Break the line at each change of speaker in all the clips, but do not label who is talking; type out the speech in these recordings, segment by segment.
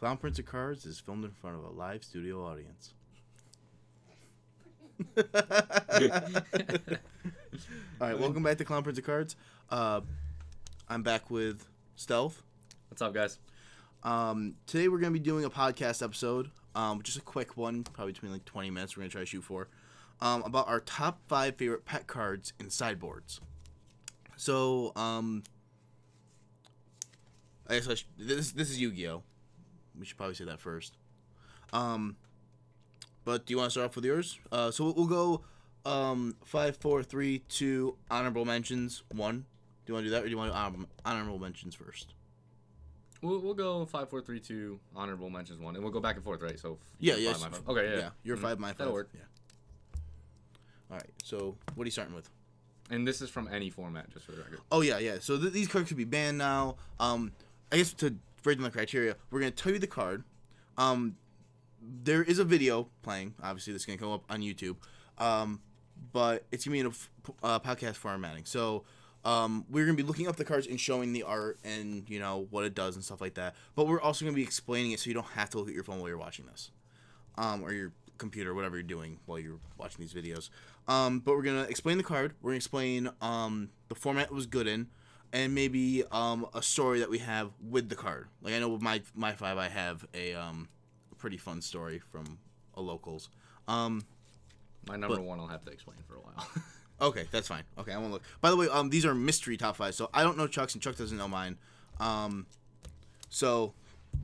Clown Prince of Cards is filmed in front of a live studio audience. All right, welcome back to Clown Prince of Cards. I'm back with Stealth.
What's up, guys?
Today we're going to be doing a podcast episode, just a quick one, probably between like 20 minutes. We're going to try to shoot for, about our top 5 favorite pet cards in sideboards. So, I guess this is Yu-Gi-Oh! We should probably say that first. But do you want to start off with yours? So we'll go 5, 4, 3, 2, honorable mentions, 1. Do you want to do that, or do you want to do honorable mentions first?
We'll go 5, 4, 3, 2, honorable mentions 1, and we'll go back and forth, right? So
yeah.
Okay,
yeah. Your 5, my 5.
That'll work.
Yeah. All right. So what are you starting with?
And this is from any format, just for the record.
Oh yeah. So these cards could be banned now. I guess to break down the criteria, we're gonna tell you the card. There is a video playing. Obviously, this is gonna come up on YouTube. But it's gonna be in a podcast formatting. So we're gonna be looking up the cards and showing the art and what it does and stuff like that. But we're also gonna be explaining it so you don't have to look at your phone while you're watching this, or your computer, whatever you're doing while you're watching these videos. But we're gonna explain the card. We're gonna explain the format it was good in, and maybe a story that we have with the card. Like I know with my 5, I have a pretty fun story from a locals.
My number 1 I'll have to explain for a while.
Okay, that's fine. Okay, I won't look. By the way, these are mystery top 5, so I don't know Chuck's, and Chuck doesn't know mine. So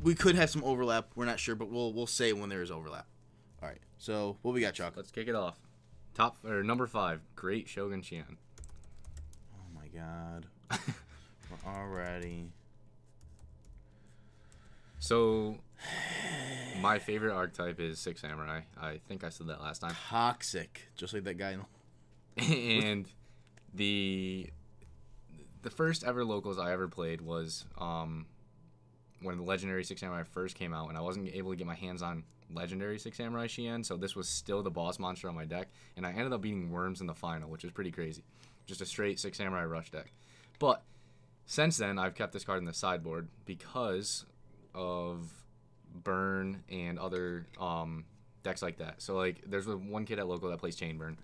we could have some overlap. We're not sure, but we'll say when there is overlap. All right. So what we got, Chuck?
Let's kick it off. Number 5, Great Shogun Xian.
Oh my God. We're already.
So my favorite archetype is Six Samurai. I think I said that last time.
Toxic, just like that guy.
And the first ever locals I ever played was when the legendary Six Samurai first came out, and I wasn't able to get my hands on legendary Six Samurai Xian, so this was still the boss monster on my deck, and I ended up beating Worms in the final, which is pretty crazy. Just a straight Six Samurai Rush deck. But since then, I've kept this card in the sideboard because of Burn and other decks like that. So like, there's one kid at local that plays Chain Burn,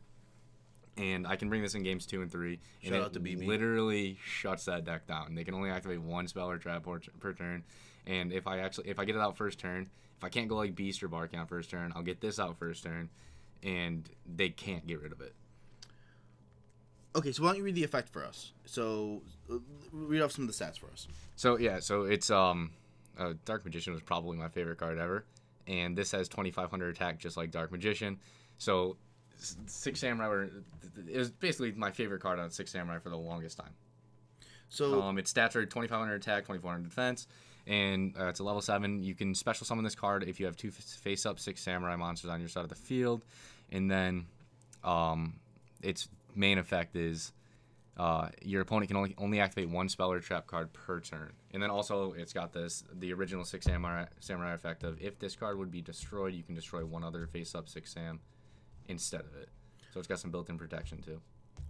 and I can bring this in games 2 and 3, and
Shout out to BB.
literally shuts that deck down. They can only activate 1 spell or trap per turn, and if I get it out first turn, if I can't go like Beast or Bark first turn, I'll get this out first turn, and they can't get rid of it.
Okay, so why don't you read the effect for us? So read off some of the stats for us.
So yeah, so it's Dark Magician was probably my favorite card ever, and this has 2,500 attack just like Dark Magician. So Six Samurai it was basically my favorite card on Six Samurai for the longest time.
So
its stats are 2,500 attack, 2,400 defense, and it's a level 7. You can special summon this card if you have 2 face-up Six Samurai monsters on your side of the field, and then its main effect is your opponent can only activate 1 spell or trap card per turn. And then also it's got the original Six Samurai effect of if this card would be destroyed, you can destroy 1 other face-up Six Sam instead of it. So it's got some built-in protection too.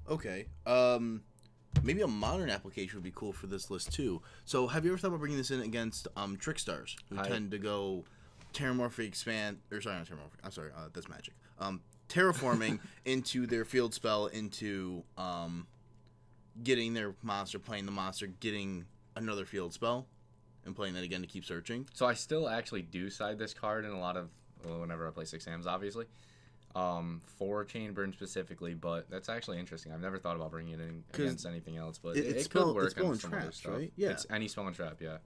Okay. Maybe a modern application would be cool for this list too. So have you ever thought about bringing this in against Trickstars, who tend to go Terramorphic Expand, or sorry, not Terramorphic. I'm sorry, that's Magic. Terraforming into their field spell into getting their monster, playing the monster, getting another field spell, and playing that again to keep searching.
So I still actually do side this card in a lot of whenever I play Six Sams, obviously. For Chain Burn specifically, but that's actually interesting. I've never thought about bringing it in against anything else, but it could work on some other stuff.
Right? Yeah,
it's any spell and trap, yeah.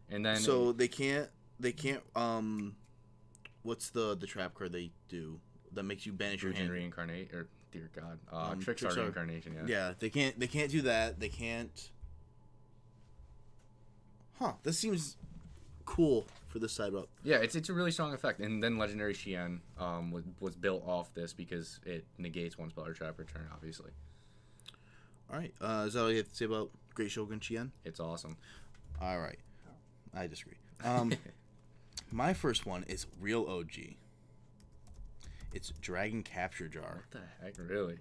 And then
so they can't. What's the trap card they do that makes you banish your hand?
Reincarnate, or dear God, Trickstar Reincarnation, yeah.
Yeah, they can't do that. They can't. Huh? This seems cool for this side up.
Yeah, it's a really strong effect. And then Legendary Xian was built off this because it negates 1 spell or trap per turn, obviously.
All right. Is that all you have to say about Great Shogun Xian?
It's awesome.
All right. I disagree. My first one is real OG. It's Dragon Capture Jar.
What the heck, really?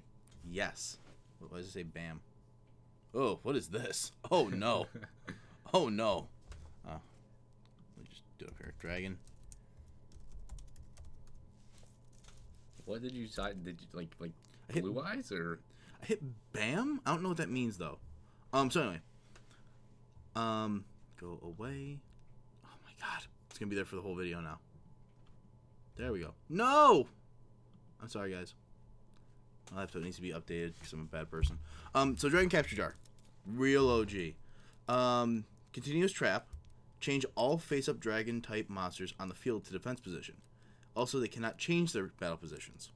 Yes. What does it say? Bam. Oh, what is this? Oh no. Oh no. Let me just do it here. Dark Dragon.
What did you side? Did you like
I hit-
blue eyes or?
I hit BAM? I don't know what that means though. So anyway. Go away. Oh my god. It's gonna be there for the whole video now. There we go. No! I'm sorry guys. My laptop needs to be updated because I'm a bad person. So Dragon Capture Jar. Real OG. Continuous trap. Change all face-up dragon type monsters on the field to defense position. Also, they cannot change their battle positions.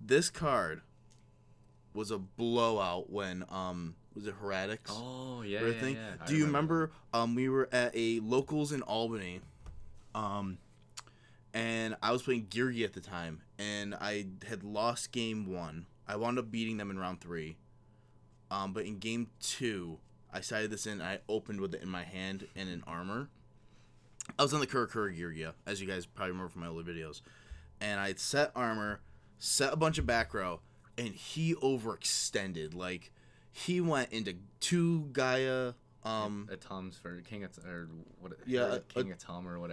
This card was a blowout when was it Heretics?
Oh yeah,
or
yeah,
thing?
yeah.
Do you remember we were at a locals in Albany, and I was playing Girgi at the time, and I had lost game 1. I wound up beating them in round 3, but in game 2, I sided this in. And I opened with it in my hand and in armor. I was on the Kurakura Girgia, as you guys probably remember from my older videos, and I had set armor, set a bunch of back row, and he overextended. Like, he went into 2 Gaia,
Atoms for King or what?
Yeah,
King Atom or what?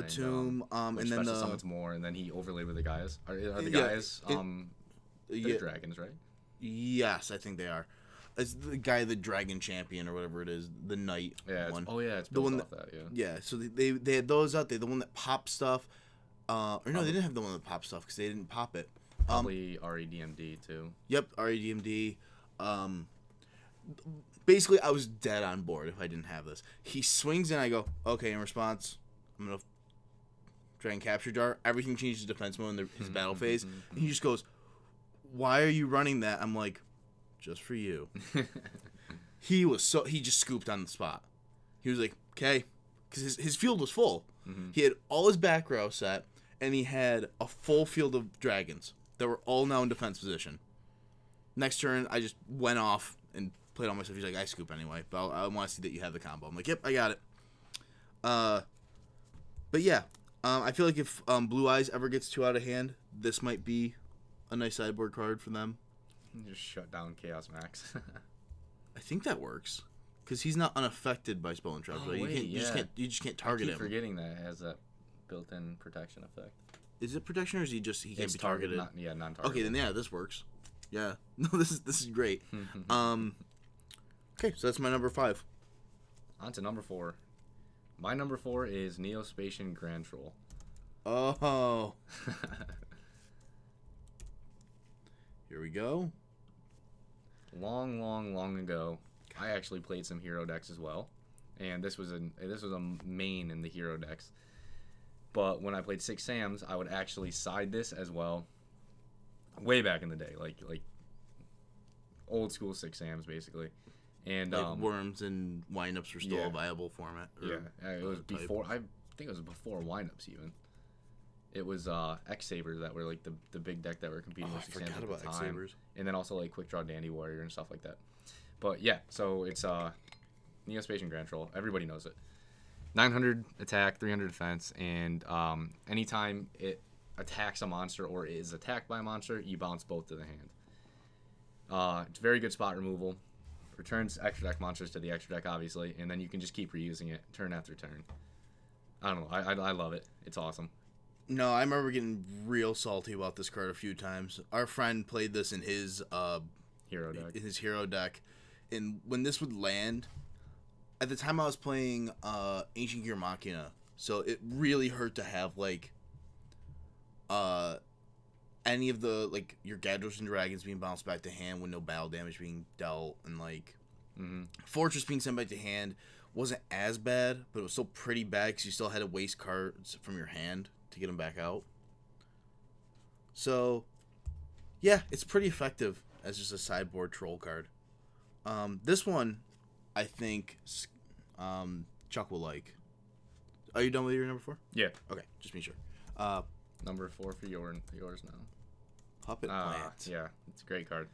Tomb, and then
special
the
summons more, and then he overlaid with the guys. Are the
Yeah,
guys they're
yeah,
dragons, right?
yes, I think they are. It's the guy, the Dragon Champion or whatever it is, the Knight one.
It's
The
built
one
off that. Yeah.
Yeah, so they had those out there. The one that popped stuff, or no, they didn't have the one that popped stuff because they didn't pop it.
Probably REDMD too.
Yep, REDMD. Basically, I was dead on board if I didn't have this. He swings and I go, okay, in response, I'm going to Dragon Capture Jar. Everything changes to defense mode in his battle phase. And he just goes, why are you running that? I'm like, just for you. He just scooped on the spot. He was like, okay. Because his field was full. He had all his back row set, and he had a full field of dragons that were all now in defense position. Next turn, I just went off and played all my stuff. He's like, I scoop anyway, but I want to see that you have the combo. I'm like, yep, I got it. But yeah, I feel like if Blue Eyes ever gets too out of hand, this might be a nice sideboard card for them.
Just shut down Chaos Max.
I think that works because he's not unaffected by spell and trap.
Oh,
Right?
wait,
You just can't
I
target
keep
him.
forgetting that it has that built-in protection effect.
Is it protection or is he can't
It's
be targeted?
non-targeted.
Okay, then yeah, this works. Yeah, no, this is great. Okay, so that's my number 5.
On to number 4. My number 4 is Neospatian Grand Troll.
Oh, here we go.
Long ago, I actually played some hero decks as well, and this was a main in the hero decks. But when I played Six Sams, I would actually side this as well. Way back in the day, like old school Six Sams, basically. And
Like worms and windups were still a viable format.
it was
type.
before. I think it was before windups even. It was X Sabers that were like the big deck that were competing with
I
Six Sams
forgot
at
about
the
X
time.
Sabers.
And then also like Quick Draw Dandy Warrior and stuff like that. But yeah, so it's Neospatian Grand Troll. Everybody knows it. 900 attack, 300 defense, and anytime it attacks a monster or is attacked by a monster, you bounce both to the hand. It's very good spot removal. Returns extra deck monsters to the extra deck, obviously, and then you can just keep reusing it turn after turn. I don't know. I love it. It's awesome.
No, I remember getting real salty about this card a few times. Our friend played this in his
Hero
deck, and when this would land, at the time I was playing Ancient Gear Machina, so it really hurt to have like any of the like your Gadros and Dragons being bounced back to hand with no battle damage being dealt, and like Fortress being sent back to hand wasn't as bad, but it was still pretty bad because you still had to waste cards from your hand to get them back out. So yeah, it's pretty effective as just a sideboard troll card. This one, I think, Chuck will like. Are you done with your number 4?
Yeah.
Okay, just be sure.
Number 4 for yours now.
Puppet Plant.
Yeah, it's a great card.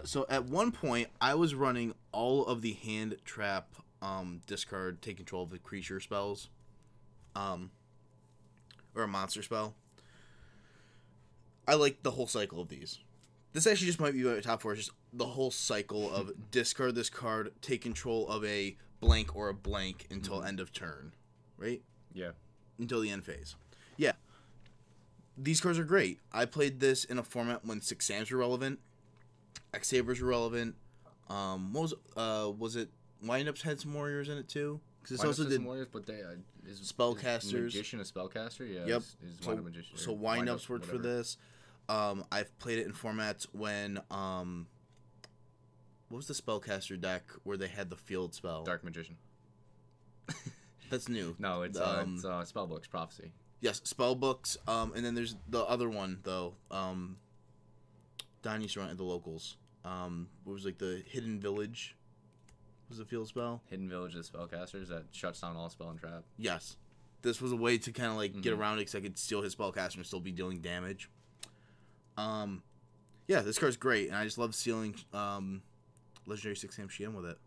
So at one point, I was running all of the hand trap, discard, take control of the creature spells, or a monster spell. I like the whole cycle of these. This actually just might be my top 4. It's just the whole cycle of discard this card, take control of a blank or a blank until end of turn. right?
Yeah.
Until the end phase. Yeah. These cards are great. I played this in a format when 6 Sams were relevant. X-Sabers were relevant. What was it? Windups had some warriors in it too. Because this also did
Warriors, but they is
spellcasters.
Magician a spellcaster? Yeah.
Yep.
Is
So,
magician.
so windups worked for this. I've played it in formats when what was the spellcaster deck where they had the field spell?
Dark Magician.
That's new.
No, it's Spellbooks Prophecy.
Yes, spell books. And then there's the other one though. Don used to run at the locals. What was like the Hidden Village? Was the field spell?
Hidden Village of the Spellcasters that shuts down all spell and trap.
Yes. This was a way to kind of like get around it because I could steal his spellcaster and still be dealing damage. Yeah, this card's great, and I just love stealing Legendary 6-Sam Shien with it.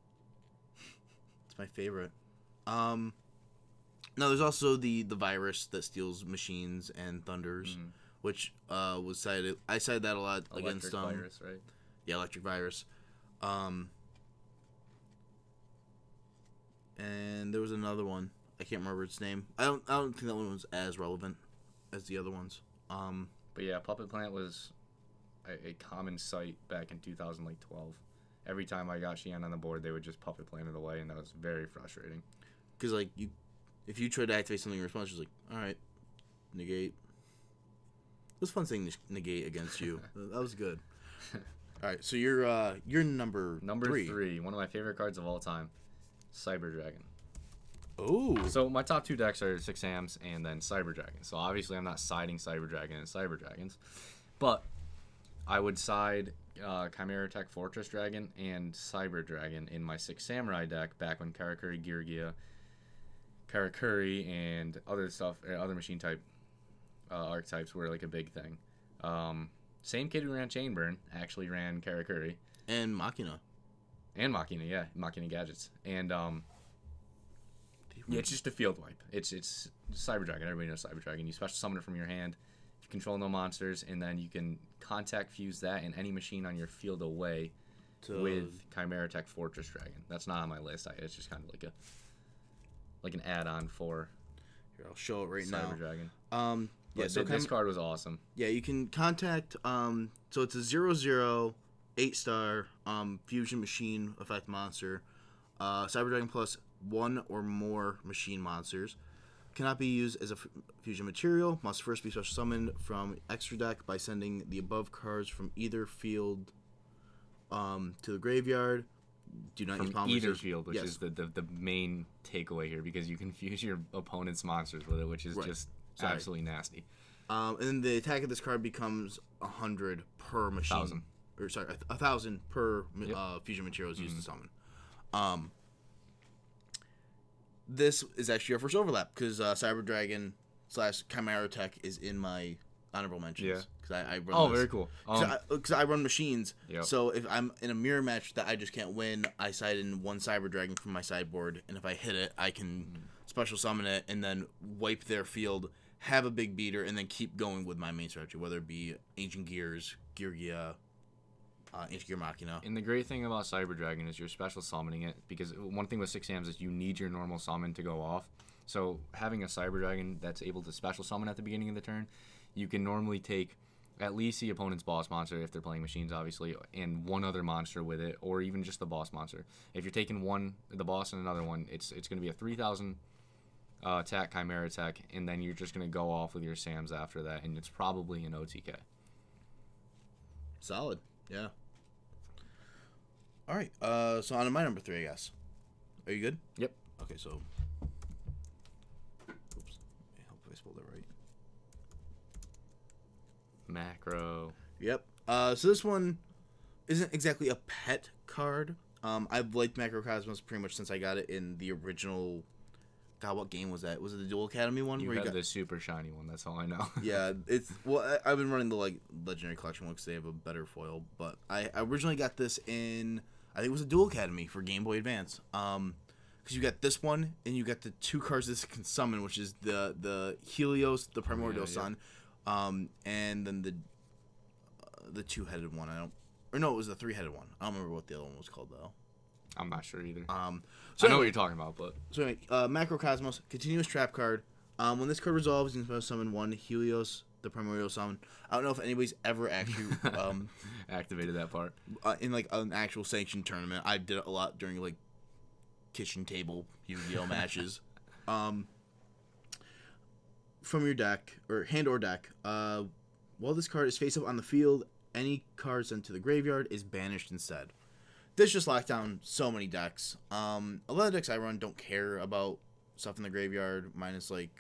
It's my favorite. No, there's also the virus that steals machines and thunders, which was cited. I cited that a lot against
virus, right?
Yeah, electric virus. And there was another one. I can't remember its name. I don't think that one was as relevant as the other ones.
But yeah, Puppet Plant was a common sight back in 2012. Every time I got Shien on the board, they would just Puppet Plant it away, and that was very frustrating.
Because like if you try to activate something in response, it's like, all right, negate. It was fun saying negate against you. That was good. All right, so you're number three.
One of my favorite cards of all time, Cyber Dragon.
Oh.
So my top 2 decks are 6 Sams and then Cyber Dragon. So obviously I'm not siding Cyber Dragon and Cyber Dragons, but I would side Chimera Tech Fortress Dragon and Cyber Dragon in my 6 Samurai deck back when Karakuri Girgia, Karakuri, and other stuff, other machine type archetypes were like a big thing. Same kid who ran Chainburn actually ran Karakuri.
And Machina.
And Machina, yeah. Machina Gadgets. And yeah, it's just a field wipe. It's Cyber Dragon. Everybody knows Cyber Dragon. You special summon it from your hand. You control no monsters, and then you can contact fuse that and any machine on your field away with Chimera Tech Fortress Dragon. That's not on my list. It's just kind of like an add-on for
Here, I'll show it right now.
Cyber Dragon.
Yeah,
so this card was awesome.
Yeah, you can contact so it's a 0/0 8-star fusion machine effect monster. Cyber Dragon plus 1 or more machine monsters. Cannot be used as a fusion material. Must first be special summoned from extra deck by sending the above cards from either field to the graveyard. Do not use palm
either
reserves.
field, which is the main takeaway here, because you can fuse your opponent's monsters with it, which is just absolutely nasty.
And then the attack of this card becomes 100 per machine.
1,000.
Or sorry, 1,000 per fusion materials used to summon. This is actually our first overlap because Cyber Dragon / Chimera Tech is in my honorable mentions.
Yeah.
Because I run
very cool.
Because I run machines.
Yep.
So if I'm in a mirror match that I just can't win, I side in 1 Cyber Dragon from my sideboard, and if I hit it, I can special summon it and then wipe their field, have a big beater, and then keep going with my main strategy, whether it be Ancient Gears, Girgia, Ancient Gear Machina.
And the great thing about Cyber Dragon is you're special summoning it, because one thing with 6 Sams is you need your normal summon to go off. So having a Cyber Dragon that's able to special summon at the beginning of the turn, you can normally take at least the opponent's boss monster, if they're playing machines obviously, and 1 other monster with it, or even just the boss monster. If you're taking the boss and another one, it's going to be a 3,000 attack Chimera Tech, and then you're just going to go off with your Sams after that, and it's probably an OTK.
Solid. Yeah. All right. So on to my number 3, I guess. Are you good?
Yep.
Okay, so. Oops. I hope I spelled it right.
Macro.
Yep. So this one isn't exactly a pet card. I've liked Macrocosmos pretty much since I got it in the original. God, what game was that? Was it the Dual Academy one?
You
where
have
you got
the super shiny one. That's all I know.
Yeah, it's I've been running the Legendary Collection one because they have a better foil. But I originally got this in, I think it was a Dual Academy for Game Boy Advance. Because you got this one and you got the 2 cards this can summon, which is the Helios, the Primordial Sun, and then the 2-headed one. It was the 3-headed one. I don't remember what the other one was called though.
I'm not sure either.
So
I know
anyway,
what you're talking about, but
So anyway, Macrocosmos, continuous trap card. When this card resolves, you can summon one Helios, the primordial summon. I don't know if anybody's ever actually
activated that part.
in like an actual sanctioned tournament. I did it a lot during like kitchen table Yu-Gi-Oh matches. From your deck or hand or deck, while this card is face up on the field, any card sent to the graveyard is banished instead. This just locked down so many decks. A lot of decks I run don't care about stuff in the graveyard, minus like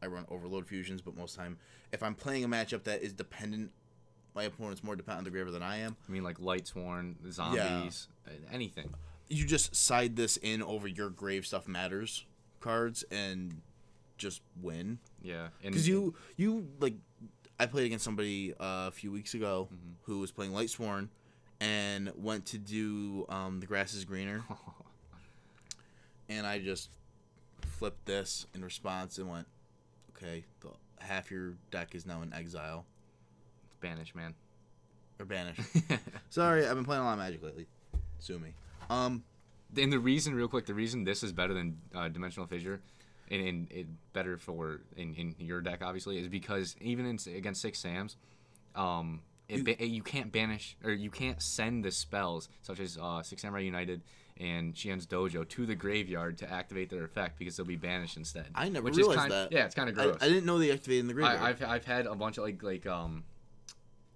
I run Overload Fusions, but most time if I'm playing a matchup that is dependent, my opponent's more dependent on the graveyard than I am.
I mean, like Lightsworn, zombies, anything.
You just side this in over your grave stuff matters cards and just win.
Yeah,
Because you like, I played against somebody a few weeks ago who was playing Lightsworn and went to do The Grass is Greener. And I just flipped this in response and went, okay, half your deck is now in exile.
Banish, man.
Or banished. Sorry, I've been playing a lot of Magic lately. Sue me.
And the reason, real quick, the reason this is better than Dimensional Fissure, and better for in your deck, obviously, is because even against 6 Sams, you can't banish, or you can't send the spells, such as 6 Samurai United and Xian's Dojo, to the graveyard to activate their effect, because they'll be banished instead.
I never realized that.
Yeah, it's kind of gross.
I didn't know they activated in the graveyard.
I've had a bunch of a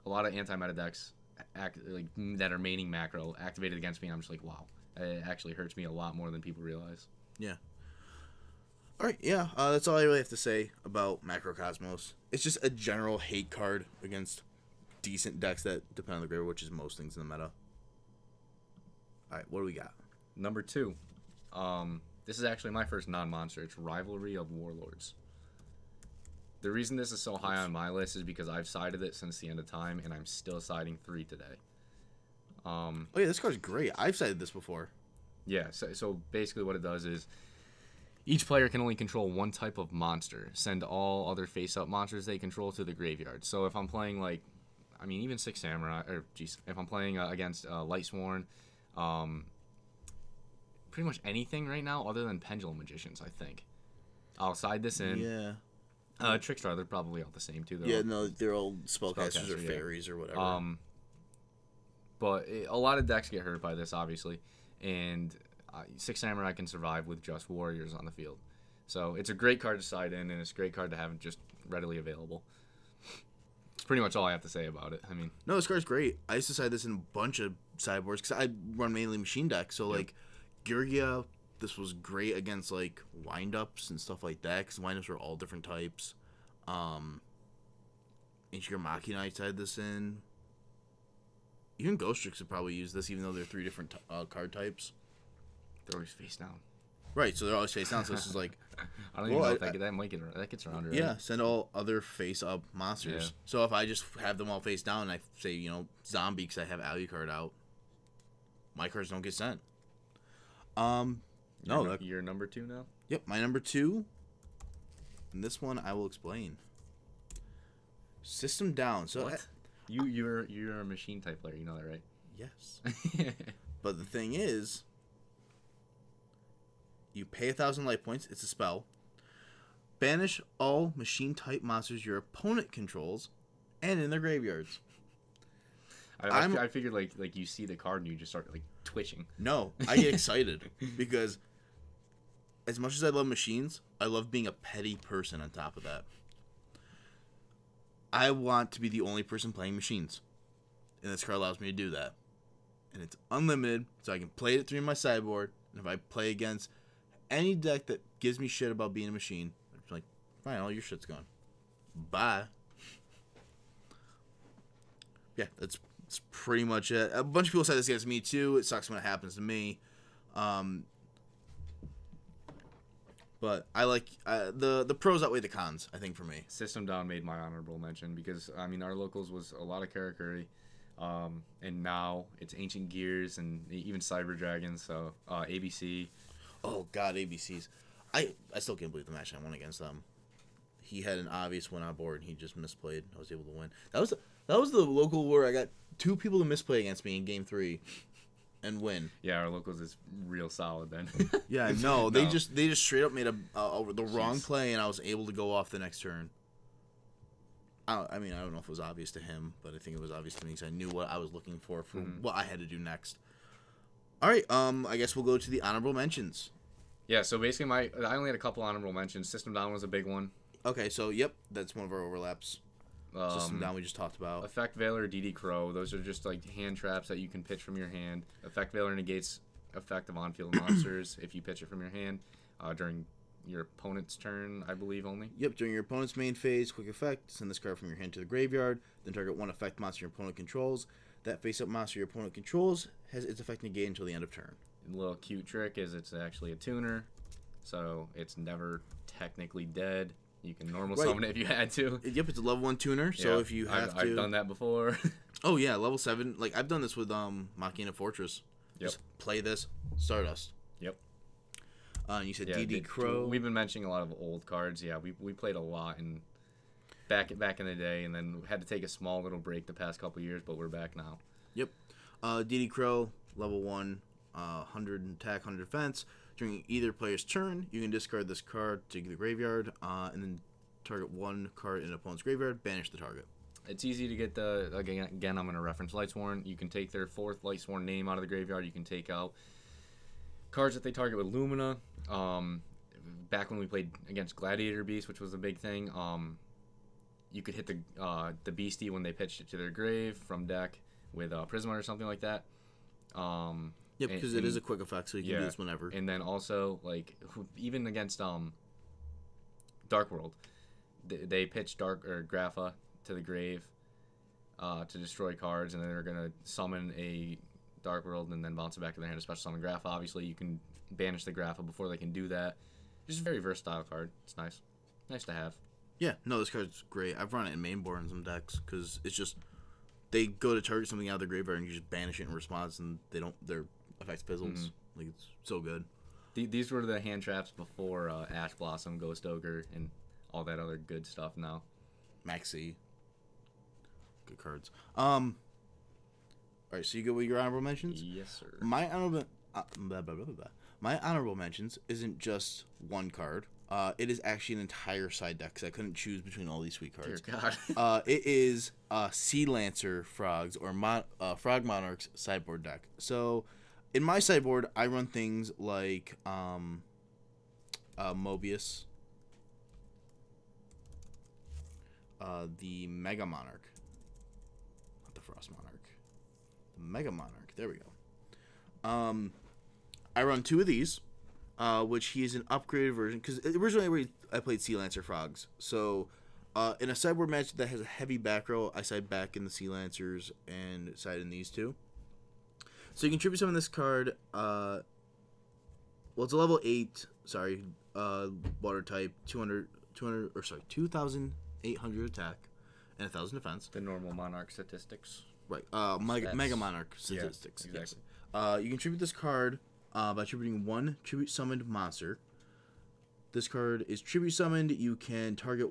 lot of anti-meta decks that are maining macro activated against me, and I'm just like, wow, it actually hurts me a lot more than people realize.
Yeah. All right, yeah, that's all I really have to say about Macrocosmos. It's just a general hate card against decent decks that depend on the graveyard, which is most things in the meta. All right, what do we got?
Number 2. This is actually my first non-monster. It's Rivalry of Warlords. The reason this is so high on my list is because I've sided it since the end of time, and I'm still siding 3 today.
Oh yeah, this card's great. I've cited this before.
Yeah, so basically what it does is each player can only control one type of monster. Send all other face-up monsters they control to the graveyard. So if I'm playing even 6 Samurai, if I'm playing against Lightsworn, pretty much anything right now other than Pendulum Magicians, I think, I'll side this in.
Yeah.
Trickstar, they're probably all the same too.
They're all spellcasters or fairies or whatever.
But a lot of decks get hurt by this, obviously, and 6 Samurai can survive with just warriors on the field. So it's a great card to side in, and it's a great card to have just readily available. It's pretty much all I have to say about it. I mean,
no, this card's great. I used to side this in a bunch of sideboards because I run mainly machine decks. So like Gurgia, this was great against like windups and stuff like that because windups are all different types. Ichigo Machina, I tied this in. Even Ghost Tricks would probably use this, even though they're 3 different card types.
they're always face down.
Right, so they're always face down. So this is like,
I don't even know if that gets around. Right?
Yeah, send all other face up monsters.
Yeah.
So if I just have them all face down, and I say zombie because I have Alucard out, my cards don't get sent.
You're number 2 now.
Yep, my number 2. And this one I will explain. System down. So
what? You're a machine type player. You know that, right?
Yes. But the thing is, you pay 1,000 life points. It's a spell. Banish all machine type monsters your opponent controls, and in their graveyards.
I figured like you see the card and you just start like twitching.
No, I get excited because as much as I love machines, I love being a petty person on top of that. I want to be the only person playing machines, and this card allows me to do that. And it's unlimited, so I can play it through my sideboard. And if I play against any deck that gives me shit about being a machine, I'm like, fine, all your shit's gone. Bye. Yeah, that's pretty much it. A bunch of people say this against me too. It sucks when it happens to me. But I like the pros outweigh the cons, I think, for me.
System Down made my honorable mention because, I mean, our locals was a lot of Karakuri, and now it's Ancient Gears and even Cyber Dragons, so ABC.
Oh, God, ABCs. I still can't believe the match I won against them. He had an obvious win on board, and he just misplayed. I was able to win. That was the local where I got 2 people to misplay against me in Game 3. and win.
Yeah, our locals is real solid then.
Yeah, no, they
No.
just straight up made the wrong
Jeez.
play, and I was able to go off the next turn. I mean, I don't know if it was obvious to him, but I think it was obvious to me because I knew what I was looking for what I had to do next. All right, I guess we'll go to the honorable mentions.
Yeah, so basically I only had a couple honorable mentions. System Down was a big one.
Okay, so yep, that's one of our overlaps. System Down we just talked about.
Effect Veiler, DD Crow. Those are just like hand traps that you can pitch from your hand. Effect Veiler negates effect of on-field monsters if you pitch it from your hand during your opponent's turn, I believe only.
Yep, during your opponent's main phase, quick effect, send this card from your hand to the graveyard, then target one effect monster your opponent controls. That face-up monster your opponent controls has its effect negated until the end of turn.
A little cute trick is it's actually a tuner, so it's never technically dead. You can normal summon it if you had to.
Yep, it's a level 1 tuner, so
Yeah,
if you have to...
I've done that before.
Oh yeah, level 7. Like, I've done this with Machina Fortress.
Yep.
Just play this, Stardust.
Yep.
You said
Yeah,
DD Crow.
We've been mentioning a lot of old cards. Yeah, we played a lot back in the day, and then had to take a small little break the past couple years, but we're back now.
Yep. DD Crow, level 1, 100 attack, 100 defense. During either player's turn, you can discard this card to the graveyard, and then target one card in an opponent's graveyard, banish the target.
It's easy to get again, I'm going to reference Lightsworn. You can take their 4th Lightsworn name out of the graveyard. You can take out cards that they target with Lumina. Back when we played against Gladiator Beast, which was a big thing, you could hit the Beastie when they pitched it to their grave from deck with Prisma or something like that.
Yep, because it is a quick effect, so you can do this whenever.
And then also, like, even against Dark World, they pitched Grapha to the grave to destroy cards, and then they're going to summon a Dark World and then bounce it back to their hand to special summon Grapha. Obviously, you can banish the Grapha before they can do that. Just a very versatile card. It's nice. Nice to have.
Yeah, no, this card's great. I've run it in main board in some decks, because it's just, they go to target something out of the graveyard, and you just banish it in response, and their effects fizzles. Like, it's so good.
These were the hand traps before Ash Blossom, Ghost Ogre, and all that other good stuff now.
Maxi. Good cards. Alright, so you go with your honorable mentions?
Yes, sir.
My honorable mentions isn't just one card. It is actually an entire side deck, because I couldn't choose between all these sweet cards.
Dear God.
It is Sea Lancer Frogs, or Frog Monarchs sideboard deck. So, in my sideboard, I run things like Mobius, the Mega Monarch, not the Frost Monarch, the Mega Monarch. There we go. I run 2 of these, which he is an upgraded version, because originally I played Sea Lancer Frogs. So, in a sideboard match that has a heavy back row, I side back in the Sea Lancers and side in these 2. So you can tribute summon this card. Well, it's a level 8. Sorry, water type, 2,800 attack, and 1,000 defense.
The normal Monarch statistics.
Right. Mega Monarch statistics.
Yeah,
Yes.
exactly.
You can tribute this card by tributing 1 tribute summoned monster. This card is tribute summoned. You can target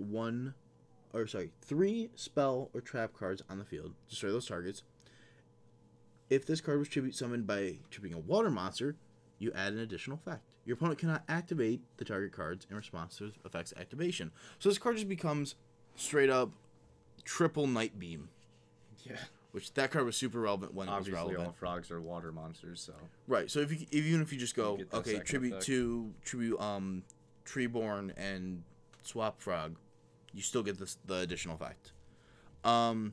3 spell or trap cards on the field. Destroy those targets. If this card was tribute summoned by tributing a water monster, you add an additional effect. Your opponent cannot activate the target cards in response to its effect's activation. So this card just becomes straight up triple Night Beam.
Yeah.
Which that card was super relevant when
Obviously,
it was relevant.
all frogs are water monsters, so.
Right. So even if you just go,
get that
okay,
second
tribute
effect.
to Treeborn and swap Frog, you still get the additional effect. Then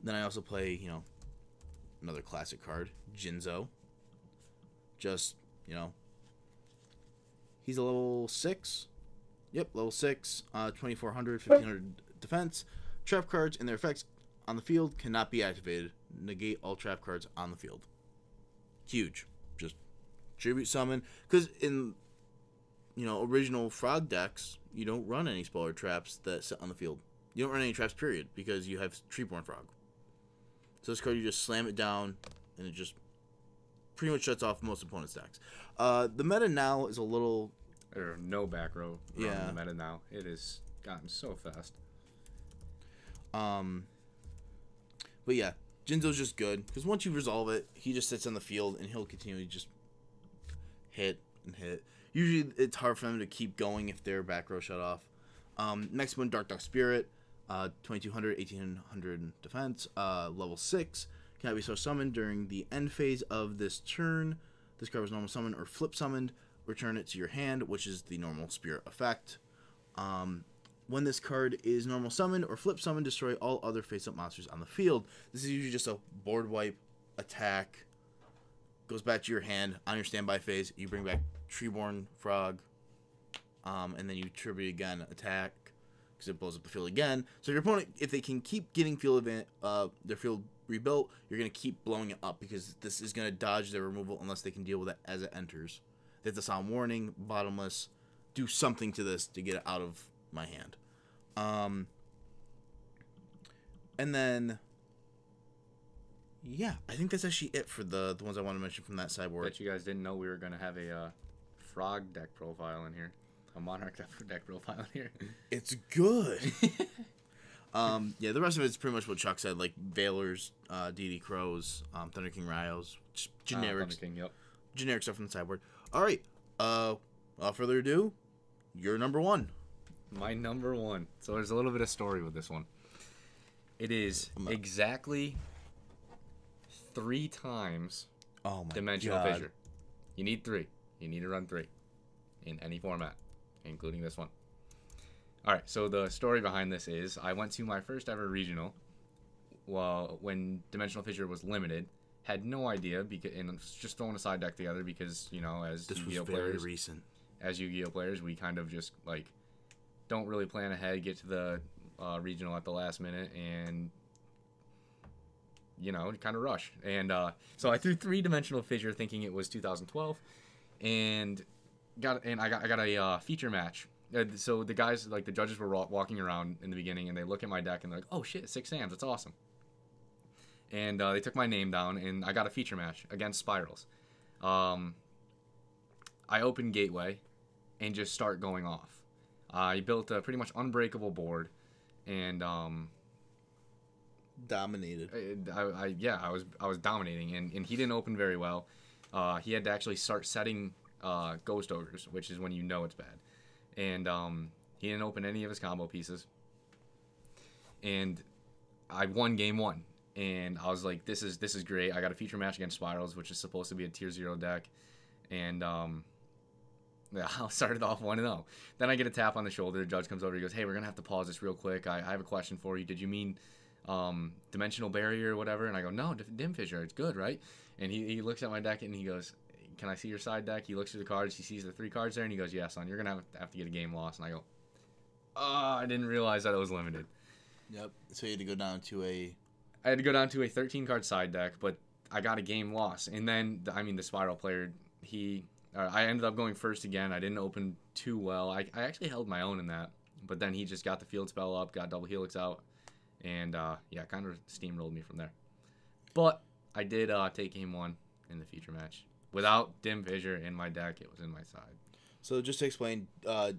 I also play, another classic card, Jinzo. Just, he's a level 6. Yep, level 6, 2,400, 1,500 defense. Trap cards and their effects on the field cannot be activated. Negate all trap cards on the field. Huge. Just tribute summon. Because in, original Frog decks, you don't run any spell or traps that sit on the field. You don't run any traps, period, because you have Treeborn Frog. So this card, you just slam it down, and it just pretty much shuts off most opponents' decks. The meta now is a little...
There are no back row
Yeah.
in the meta now. It has gotten so fast.
But yeah, Jinzo's just good because once you resolve it, he just sits on the field and he'll continually just hit and hit. Usually, it's hard for them to keep going if their back row shut off. Next one, Dark Dog Spirit, 2200, 1800 defense, level 6. Cannot be so summoned during the end phase of this turn. This card was normal summoned or flip summoned. Return it to your hand, which is the normal spirit effect. When this card is normal summoned or flip summoned, destroy all other face-up monsters on the field. This is usually just a board wipe, attack, goes back to your hand. On your standby phase, you bring back Treeborn Frog, and then you tribute again, attack, because it blows up the field again. So your opponent, if they can keep getting their field rebuilt, you're going to keep blowing it up, because this is going to dodge their removal unless they can deal with it as it enters. They have to sound warning, bottomless, do something to this to get it out of my hand. And then, yeah, I think that's actually it for the ones I want to mention from that sideboard.
Bet you guys didn't know we were going to have a frog deck profile in here. A Monarch deck profile in here.
It's good. Yeah, the rest of it's pretty much what Chuck said, like Veilers, DD Crows, Thunder King Ryos, just generic,
Thunder King, yep.
Generic stuff from the sideboard. All right, without further ado, your number one.
My number one. So there's a little bit of story with this one. It is exactly 3 times Dimensional Fissure. You need 3. You need to run 3 in any format, including this one. All right, so the story behind this is I went to my first ever regional when Dimensional Fissure was limited. Had no idea, and was just throwing a side deck together because, you know, as Yu-Gi-Oh players,
recent.
As Yu-Gi-Oh players, we kind of just like don't really plan ahead, get to the regional at the last minute, and you know, kind of rush. And so I threw 3 Dimensional Fissure, thinking it was 2012, and I got a feature match. So the guys, like the judges, were walking around in the beginning, and they look at my deck and they're like, "Oh shit, 6 Sams, that's awesome." And they took my name down, and I got a feature match against Spirals. I opened Gateway and just start going off. I built a pretty much unbreakable board, and
dominated.
I was dominating, and he didn't open very well. He had to actually start setting Ghost Ogres, which is when you know it's bad. And he didn't open any of his combo pieces. And I won game 1. And I was like, this is great. I got a feature match against Spirals, which is supposed to be a tier 0 deck. And yeah, I started off 1-0. Then I get a tap on the shoulder. The judge comes over. He goes, "Hey, we're going to have to pause this real quick. I have a question for you. Did you mean Dimensional Barrier or whatever?" And I go, "No, Dim Fissure. It's good, right?" And he looks at my deck and he goes, "Can I see your side deck?" He looks through the cards. He sees the 3 cards there, and he goes, "Yeah, son, you're going to have to get a game loss." And I go, "Oh, I didn't realize that it was limited."
Yep. So you had to go down to a
13-card side deck, but I got a game loss. And then, the Spiral player, I ended up going first again. I didn't open too well. I actually held my own in that, but then he just got the field spell up, got double helix out, and kind of steamrolled me from there. But I did take game 1 in the feature match. Without Dim Fissure in my deck, it was in my side.
So just to explain,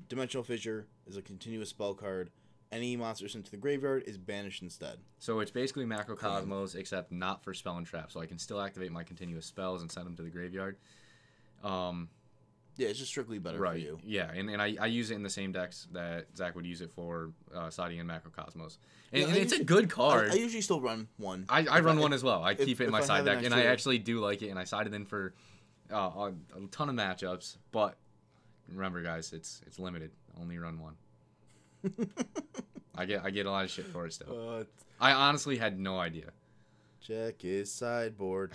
Dimensional Fissure is a continuous spell card. Any monster sent to the graveyard is banished instead.
So it's basically Macrocosmos, except not for spell and trap. So I can still activate my continuous spells and send them to the graveyard.
Yeah, it's just strictly better for you.
Yeah, and I use it in the same decks that Zach would use it for, Saudi and Macrocosmos. And it's a good card.
I usually still run 1.
I run 1 as well. I keep it in my side deck, and I actually do like it, and I sided in for a ton of matchups. But remember, guys, it's limited. Only run 1. I get a lot of shit for it still. I honestly had no idea.
Check his sideboard.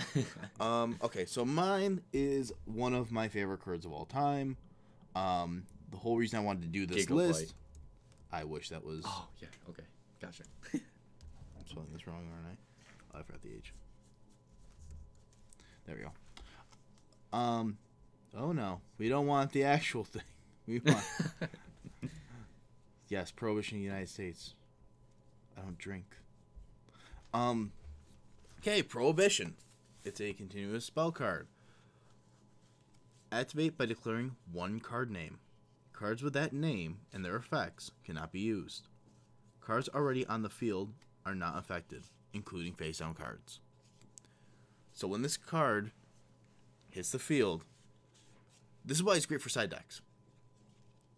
Okay, so mine is one of my favorite cards of all time. The whole reason I wanted to do this list, I wish that was.
Oh yeah, okay, gotcha.
I'm spelling this wrong, aren't I? Oh, I forgot the H. There we go. Oh no, we don't want the actual thing. We want. Yes, Prohibition in the United States. I don't drink. Okay, Prohibition. It's a continuous spell card. Activate by declaring 1 card name. Cards with that name and their effects cannot be used. Cards already on the field are not affected, including face-down cards. So when this card hits the field, this is why it's great for side decks.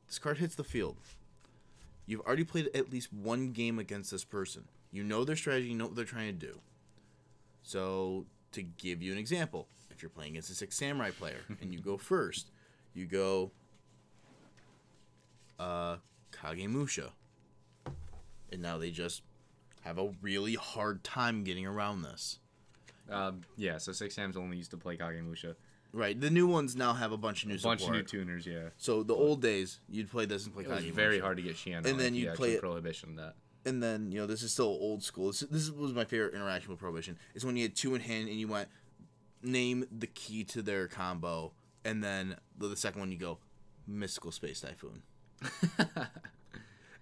This card hits the field. You've already played at least one game against this person. You know their strategy, you know what they're trying to do. So, to give you an example, if you're playing against a Six Samurai player and you go first, you go Kagemusha. And now they just have a really hard time getting around this.
Yeah, so Six Sam's only used to play Kagemusha.
Right, the new ones now have a bunch of new support.
A bunch of new tuners, yeah.
So the old days, you'd play this and play Kagemusha.
It was very hard to get Shiano.
And then you'd play it.
Prohibition that.
And then, you know, this is still old school. This was my favorite interaction with Prohibition. Is when you had 2 in hand and you went, name the key to their combo. And then the second one you go, Mystical Space Typhoon.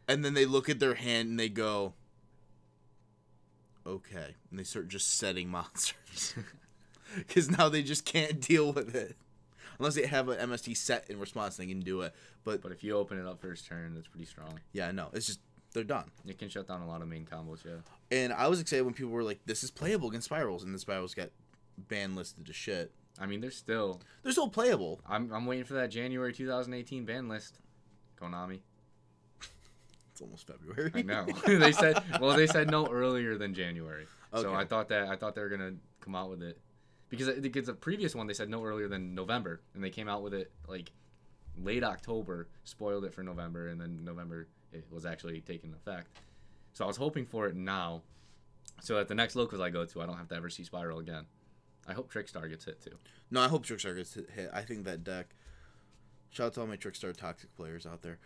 And then they look at their hand and they go, okay. And they start just setting monsters. Because now they just can't deal with it. Unless they have an MST set in response, they can do it. But
if you open it up first turn, that's pretty strong.
Yeah, no. It's just, they're done.
It can shut down a lot of main combos, yeah.
And I was excited when people were like, this is playable against Spirals. And the Spirals got ban listed to shit.
I mean, they're still
playable.
I'm waiting for that January 2018 ban list. Konami.
It's almost February.
I know. they said no earlier than January. Okay. So I thought they were gonna come out with it because the previous one they said no earlier than November, and they came out with it like late October, spoiled it for November, and then November it was actually taking effect. So I was hoping for it now, so that the next locals I go to, I don't have to ever see Spiral again. I hope Trickstar gets hit too.
No, I hope Trickstar gets hit. I think that deck. Shout out to all my Trickstar toxic players out there.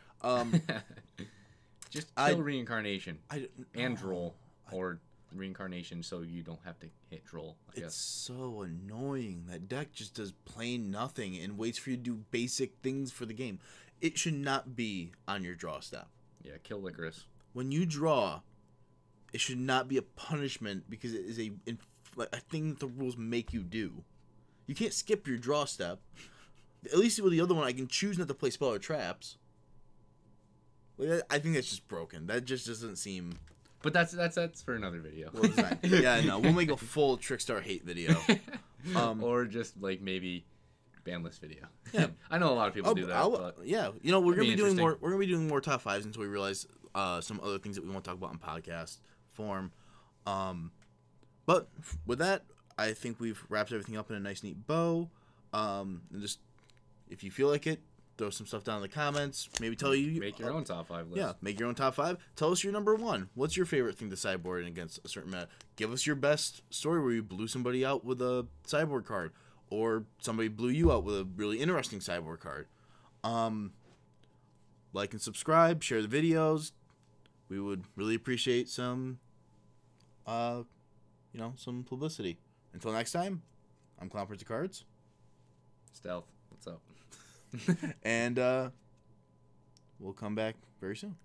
Just kill Reincarnation and Droll, or Reincarnation so you don't have to hit Droll.
It's so annoying. That deck just does plain nothing and waits for you to do basic things for the game. It should not be on your draw step.
Yeah, kill Licorice. When
you draw, it should not be a punishment because it is a thing that the rules make you do. You can't skip your draw step. At least with the other one, I can choose not to play spell or traps. I think that's just broken. That just doesn't seem.
But that's for another video.
Well, yeah, no, we'll make a full Trickstar hate video,
or just like maybe ban list video.
Yeah,
I know a lot of people do that.
Yeah, you know, we're gonna be doing more. We're gonna be doing more top fives until we realize some other things that we want to talk about in podcast form. But with that, I think we've wrapped everything up in a nice, neat bow. And just if you feel like it, throw some stuff down in the comments. Maybe tell you
make your own top 5 list.
Yeah, make your own top 5. Tell us your number 1. What's your favorite thing to sideboard against a certain meta? Give us your best story where you blew somebody out with a sideboard card, or somebody blew you out with a really interesting sideboard card. Like and subscribe. Share the videos. We would really appreciate some, some publicity. Until next time, I'm Clown Prince of Cards.
Stealth, what's up?
And we'll come back very soon.